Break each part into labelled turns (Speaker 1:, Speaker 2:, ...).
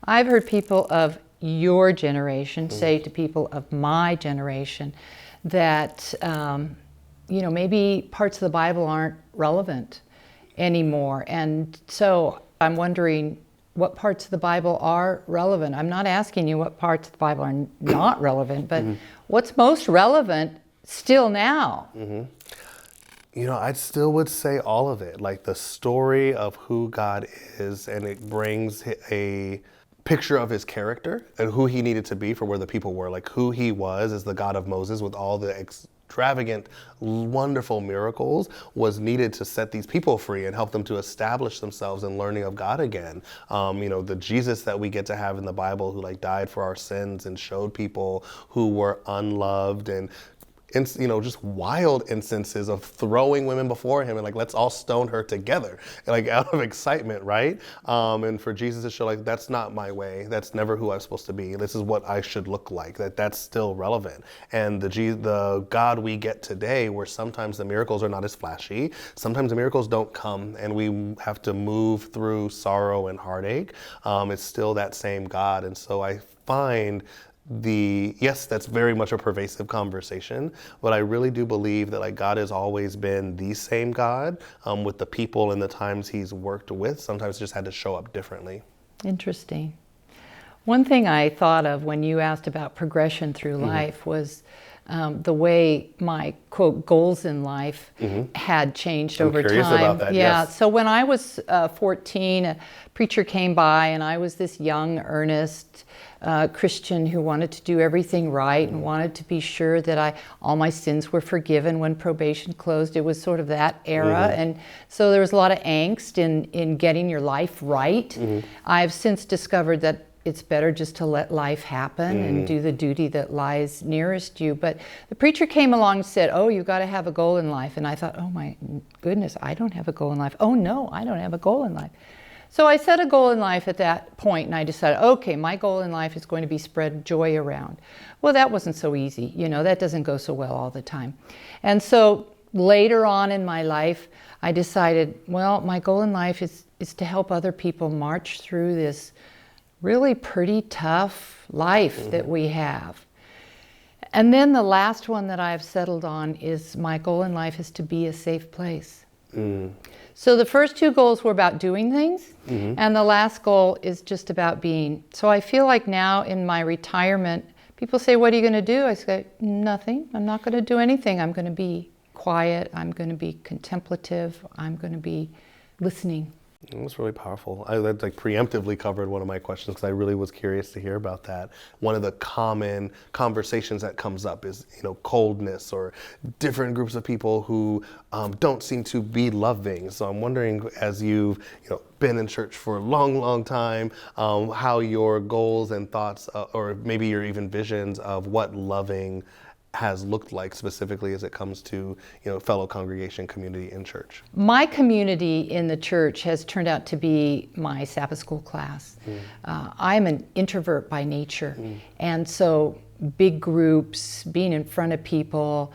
Speaker 1: I've heard people of your generation say to people of my generation that, maybe parts of the Bible aren't relevant anymore. And so I'm wondering what parts of the Bible are relevant. I'm not asking you what parts of the Bible are not relevant, but what's most relevant still now?
Speaker 2: I still would say all of it, like the story of who God is, and it brings a picture of his character and who he needed to be for where the people were, like who he was as the God of Moses with all the extravagant, wonderful miracles was needed to set these people free and help them to establish themselves in learning of God again. The Jesus that we get to have in the Bible who died for our sins and showed people who were unloved and just wild instances of throwing women before him and let's all stone her together, out of excitement, right? And for Jesus to show that's not my way, that's never who I'm supposed to be, this is what I should look like, that's still relevant. And the God we get today, where sometimes the miracles are not as flashy, sometimes the miracles don't come and we have to move through sorrow and heartache, it's still that same God. And so I find yes, that's very much a pervasive conversation, but I really do believe that God has always been the same God with the people and the times he's worked with. Sometimes just had to show up differently.
Speaker 1: Interesting. One thing I thought of when you asked about progression through life was the way my, quote, goals in life had changed over time. I'm
Speaker 2: curious about that, yes.
Speaker 1: So when I was 14, a preacher came by and I was this young, earnest Christian who wanted to do everything right and wanted to be sure that all my sins were forgiven when probation closed. It was sort of that era. And so there was a lot of angst in getting your life right. I've since discovered that it's better just to let life happen and do the duty that lies nearest you. But the preacher came along and said, oh, you've got to have a goal in life. And I thought, oh my goodness, I don't have a goal in life. Oh no, I don't have a goal in life. So I set a goal in life at that point and I decided, okay, my goal in life is going to be spread joy around. Well, that wasn't so easy. That doesn't go so well all the time. And so later on in my life, I decided, well, my goal in life is to help other people march through this really pretty tough life that we have. And then the last one that I've settled on is my goal in life is to be a safe place. So the first two goals were about doing things, and the last goal is just about being. So I feel like now in my retirement, people say, what are you going to do? I say, nothing. I'm not going to do anything. I'm going to be quiet. I'm going to be contemplative. I'm going to be listening.
Speaker 2: It was really powerful. I preemptively covered one of my questions because I really was curious to hear about that. One of the common conversations that comes up is, coldness or different groups of people who don't seem to be loving. So I'm wondering, as you've been in church for a long, long time, how your goals and thoughts, or maybe your even visions of what loving has looked like specifically as it comes to fellow congregation community in church.
Speaker 1: My community in the church has turned out to be my Sabbath school class. I'm an introvert by nature, and so big groups, being in front of people,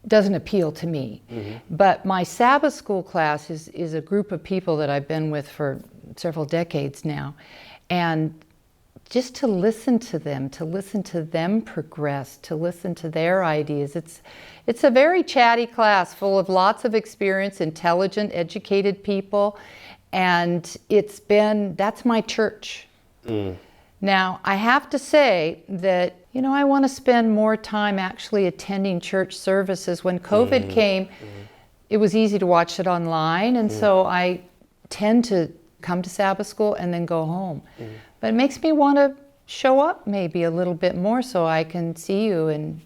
Speaker 1: doesn't appeal to me. But my Sabbath school class is a group of people that I've been with for several decades now, and just to listen to them progress, to listen to their ideas. It's a very chatty class full of lots of experience, intelligent, educated people, and that's my church. Now, I have to say that, I want to spend more time actually attending church services. When COVID came, it was easy to watch it online, and so I tend to come to Sabbath school and then go home. But it makes me want to show up maybe a little bit more so I can see you and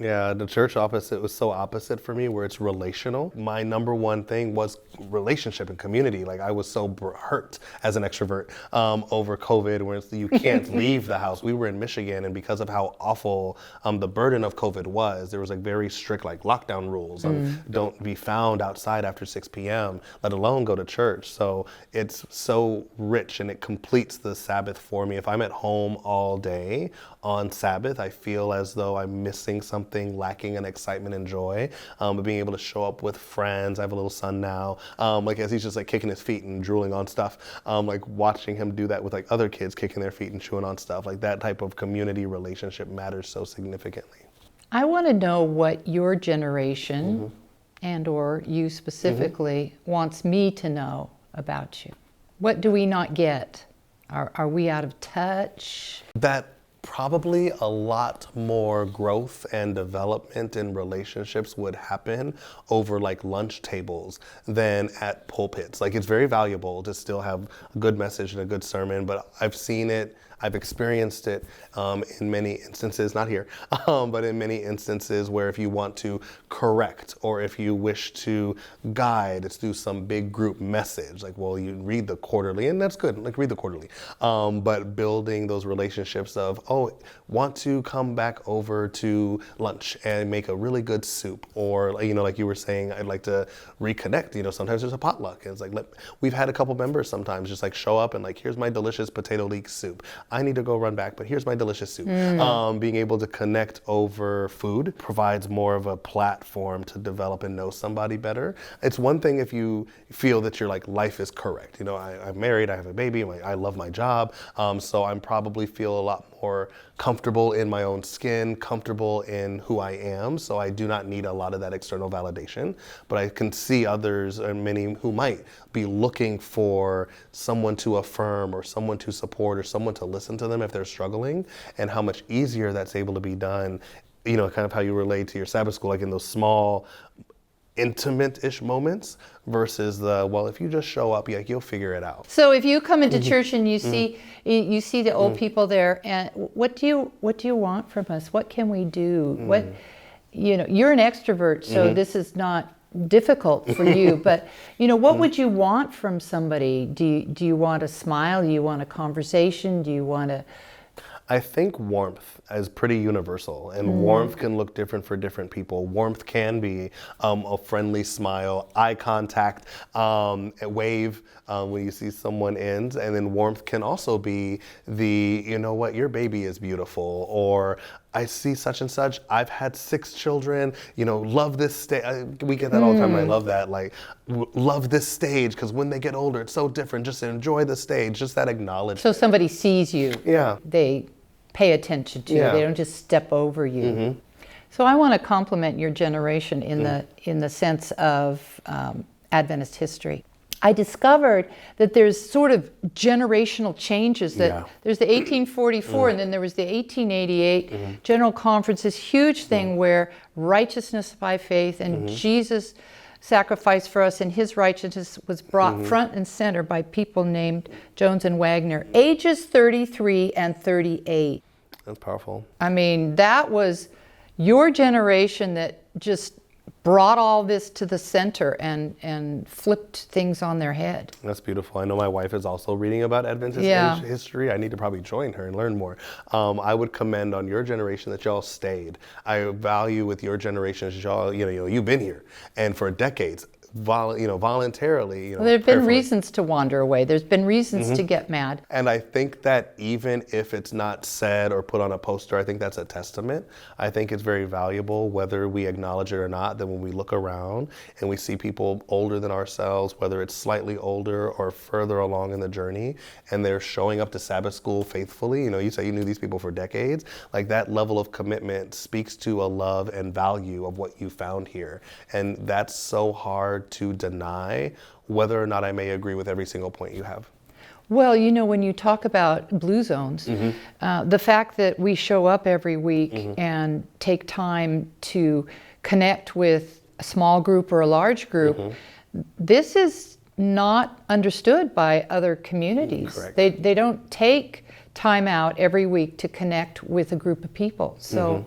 Speaker 2: Yeah, the church office, it was so opposite for me where it's relational. My number one thing was relationship and community. Like I was so hurt as an extrovert over COVID where you can't leave the house. We were in Michigan, and because of how awful the burden of COVID was, there was like very strict like lockdown rules. Don't be found outside after 6 p.m., let alone go to church. So it's so rich and it completes the Sabbath for me. If I'm at home all day on Sabbath, I feel as though I'm missing something something lacking in excitement and joy. But being able to show up with friends. I have a little son now, like as he's just like kicking his feet and drooling on stuff, like watching him do that with like other kids kicking their feet and chewing on stuff, like that type of community relationship matters so significantly.
Speaker 1: I want to know what your generation and or you specifically wants me to know about you. What do we not get? Are we out of touch?
Speaker 2: That probably a lot more growth and development in relationships would happen over like lunch tables than at pulpits. Like it's very valuable to still have a good message and a good sermon, but I've seen it, I've experienced it in many instances, not here, but in many instances where if you want to correct or if you wish to guide, it's through some big group message. Like, well, you read the quarterly, and that's good, like read the quarterly. But building those relationships of, oh, want to come back over to lunch and make a really good soup. Or, you know, like you were saying, I'd like to reconnect. You know, sometimes there's a potluck. And it's like, we've had a couple members sometimes just like show up and like, here's my delicious potato leek soup. I need to go run back, but here's my delicious soup. Being able to connect over food provides more of a platform to develop and know somebody better. It's one thing if you feel that your like life is correct. You know, I'm married, I have a baby, I love my job, so I'm probably feel a lot more comfortable in my own skin, comfortable in who I am, so I do not need a lot of that external validation. But I can see others, and many who might be looking for someone to affirm or someone to support or someone to listen to them if they're struggling, and how much easier that's able to be done, you know, kind of how you relate to your Sabbath school, like in those small, intimate-ish moments versus the, well, if you just show up, yeah, you'll figure it out.
Speaker 1: So if you come into church and you see the old people there, and what do you want from us? What can we do? What, you know, you're an extrovert, so this is not difficult for you, but you know, what would you want from somebody? Do you want a smile? Do you want a conversation? Do you want to...
Speaker 2: I think warmth is pretty universal, and warmth can look different for different people. Warmth can be a friendly smile, eye contact, a wave when you see someone end, and then warmth can also be the, you know what, your baby is beautiful, or I see such and such, I've had 6 children, you know, love this stage. We get that all the time, and I love that, like, love this stage, because when they get older, it's so different, just enjoy the stage, just that acknowledgement.
Speaker 1: So somebody sees you,
Speaker 2: Yeah.
Speaker 1: they pay attention to you, they don't just step over you. So I want to compliment your generation in the sense of Adventist history. I discovered that there's sort of generational changes, that there's the 1844 and then there was the 1888 General Conference, this huge thing where righteousness by faith and Jesus sacrificed for us and his righteousness was brought front and center by people named Jones and Wagner, ages 33 and 38.
Speaker 2: That's powerful.
Speaker 1: I mean, that was your generation that just brought all this to the center and flipped things on their head.
Speaker 2: That's beautiful. I know my wife is also reading about Adventist history. I need to probably join her and learn more. I would commend on your generation that y'all stayed. I value with your generation that y'all, you know, you've been here, and for decades, voluntarily.
Speaker 1: Well, there have been reasons to wander away. There's been reasons to get mad.
Speaker 2: And I think that even if it's not said or put on a poster, I think that's a testament. I think it's very valuable, whether we acknowledge it or not, that when we look around and we see people older than ourselves, whether it's slightly older or further along in the journey, and they're showing up to Sabbath school faithfully. You know, you say you knew these people for decades. Like, that level of commitment speaks to a love and value of what you found here. And that's so hard to deny, whether or not I may agree with every single point you have.
Speaker 1: Well, you know, when you talk about blue zones, the fact that we show up every week and take time to connect with a small group or a large group, this is not understood by other communities.
Speaker 2: Correct.
Speaker 1: They don't take time out every week to connect with a group of people. So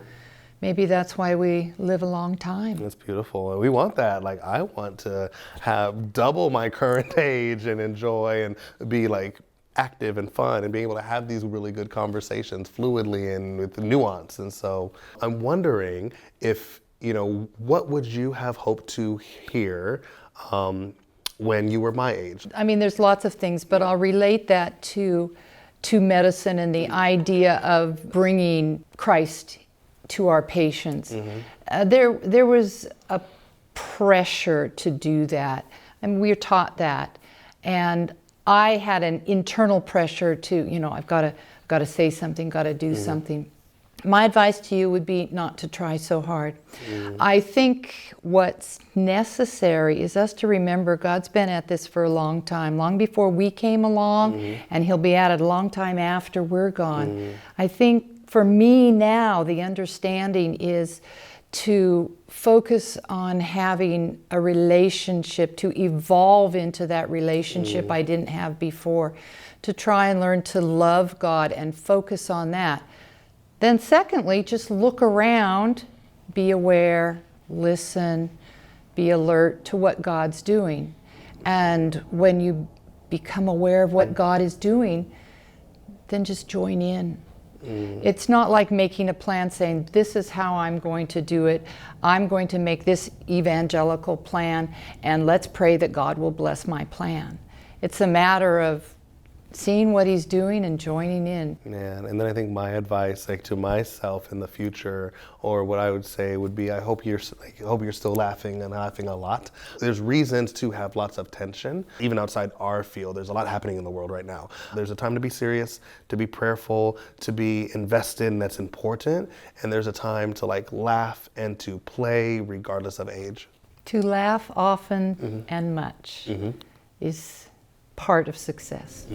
Speaker 1: maybe that's why we live a long time.
Speaker 2: That's beautiful. And we want that. Like, I want to have double my current age and enjoy and be like active and fun and being able to have these really good conversations fluidly and with nuance. And so I'm wondering if, you know, what would you have hoped to hear when you were my age?
Speaker 1: I mean, there's lots of things, but I'll relate that to medicine and the idea of bringing Christ to our patients. There was a pressure to do that, and we were taught that. And I had an internal pressure to, I've got to say something, got to do something. My advice to you would be not to try so hard. I think what's necessary is us to remember God's been at this for a long time, long before we came along, and He'll be at it a long time after we're gone. I think for me now, the understanding is to focus on having a relationship, to evolve into that relationship I didn't have before, to try and learn to love God and focus on that. Then secondly, just look around, be aware, listen, be alert to what God's doing. And when you become aware of what God is doing, then just join in. It's not like making a plan saying, this is how I'm going to do it. I'm going to make this evangelical plan, and let's pray that God will bless my plan. It's a matter of seeing what He's doing and joining in.
Speaker 2: Yeah, and then I think my advice, to myself in the future, or what I would say would be, I hope you're still laughing and laughing a lot. There's reasons to have lots of tension, even outside our field. There's a lot happening in the world right now. There's a time to be serious, to be prayerful, to be invested, and that's important. And there's a time to laugh and to play, regardless of age.
Speaker 1: To laugh often and much is part of success.